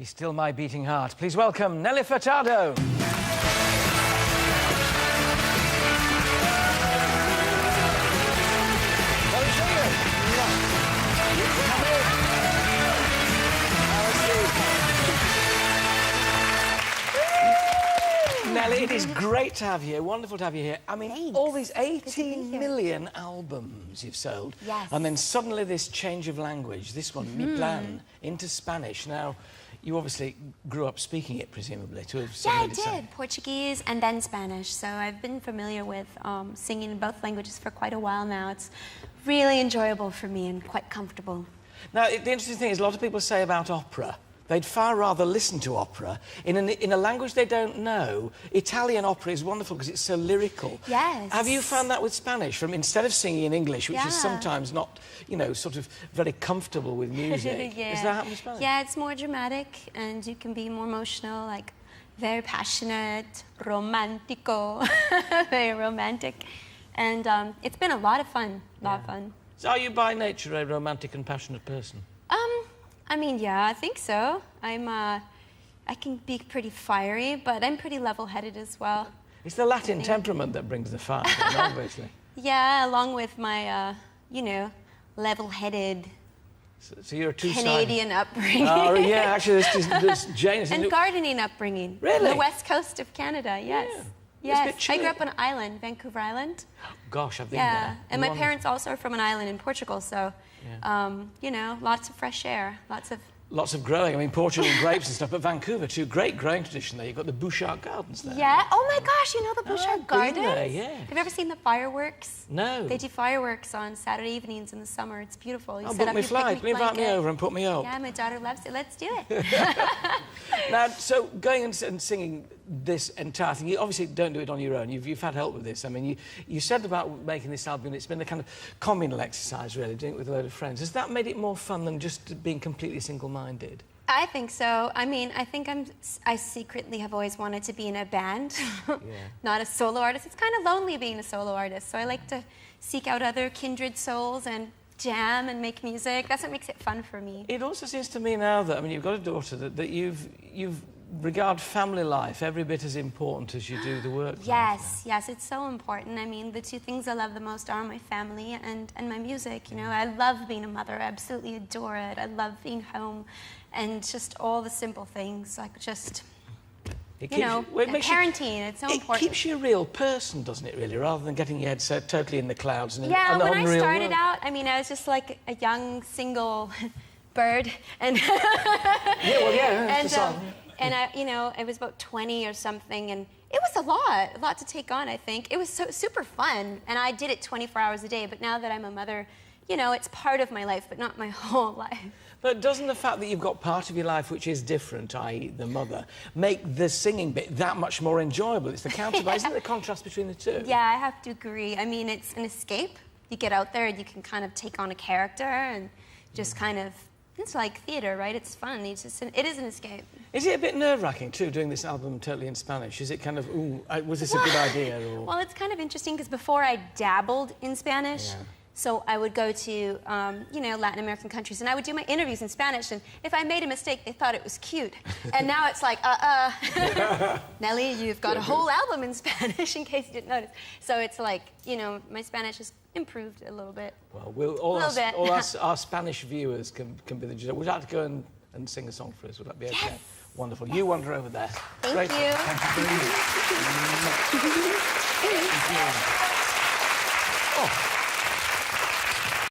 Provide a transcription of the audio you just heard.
Be Still My Beating Heart. Please welcome Nelly Furtado. Nelly, it is great to have you here. Wonderful to have you here. I mean, Thanks. all these 18 million albums you've sold. Yes. And then suddenly this change of language, this one, Mi Plan, into Spanish. Now, you obviously grew up speaking it, presumably, to have Yeah, I suddenly decided. did. Portuguese and then Spanish. So I've been familiar with singing in both languages for quite a while now. It's really enjoyable for me and quite comfortable. Now, the interesting thing is a lot of people say about opera, they'd far rather listen to opera in a language they don't know. Italian opera is wonderful because it's so lyrical. Yes. Have you found that with Spanish? From instead of singing in English, which is Yeah. sometimes not, you know, sort of very comfortable with music. Yeah. Does that happen with Spanish? Yeah, it's more dramatic and you can be more emotional, like very passionate, romantico, very romantic. And it's been a lot of fun, lot of fun. So are you by nature a romantic and passionate person? I mean, yeah, I think so. I can be pretty fiery, but I'm pretty level-headed as well. It's the Latin temperament that brings the fire, obviously. Yeah, along with my, you know, level-headed So you're a two-sided... Canadian upbringing. Oh, yeah, actually, there's Jane... And gardening upbringing. Really? On the west coast of Canada, yes. Yeah. Yes, It's a bit I chilly. grew up on an island, Vancouver Island. Gosh, I've been Yeah, there. and my Wonderful. parents also are from an island in Portugal, so, you know, lots of fresh air, lots of... Lots of growing. I mean, Portugal grapes and stuff, but Vancouver, too. Great growing tradition there. You've got the Bouchard Gardens there. Yeah, oh my gosh, you know the Oh, Bouchard I've been Gardens? there, yeah. Have you ever seen the fireworks? No. They do fireworks on Saturday evenings in the summer. It's beautiful. You Oh, set book up me your flight. picnic Invite me blanket. over and put me up. Yeah, my daughter loves it. Let's do it. Now, so going and singing this entire thing, you obviously don't do it on your own. You've had help with this. I mean, you said about making this album, it's been a kind of communal exercise, really, doing it with a load of friends. Has that made it more fun than just being completely single-minded? I think so. I mean, I think I secretly have always wanted to be in a band, not a solo artist. It's kind of lonely being a solo artist, so I like to seek out other kindred souls and jam and make music. That's what makes it fun for me. It also seems to me now that, I mean, you've got a daughter, that you've regard family life every bit as important as you do the work. Yes, yes, it's so important. I mean, the two things I love the most are my family and my music. You know, I love being a mother. I absolutely adore it. I love being home and just all the simple things, like just, you know, parenting. It's so important. It keeps you a real person, doesn't it, really, rather than getting your head so totally in the clouds and yeah, in an when I unreal started world. out, I mean, I was just like a young single bird, and and I, you know, I was about 20 or something, and it was a lot to take on. I think it was super fun, and I did it 24 hours a day. But now that I'm a mother, you know, it's part of my life, but not my whole life. But doesn't the fact that you've got part of your life which is different, i.e. the mother, make the singing bit that much more enjoyable? It's the counterbalance, isn't it, the contrast between the two? Yeah, I have to agree. I mean, it's an escape. You get out there and you can kind of take on a character and just kind of, it's like theatre, right? It's fun. It is an escape. Is it a bit nerve-wracking, too, doing this album totally in Spanish? Is it kind of, ooh, was this a good idea? Or... Well, it's kind of interesting because before I dabbled in Spanish, so I would go to, you know, Latin American countries, and I would do my interviews in Spanish, and if I made a mistake, they thought it was cute. And now it's like, Nelly, you've got a whole album in Spanish, in case you didn't notice. So it's like, you know, my Spanish has improved a little bit. Well, all our Spanish viewers can be the judge. Would you like to go and sing a song for us? Would that be okay? Yes. Wonderful. You wander over there. Thank you. Thank you.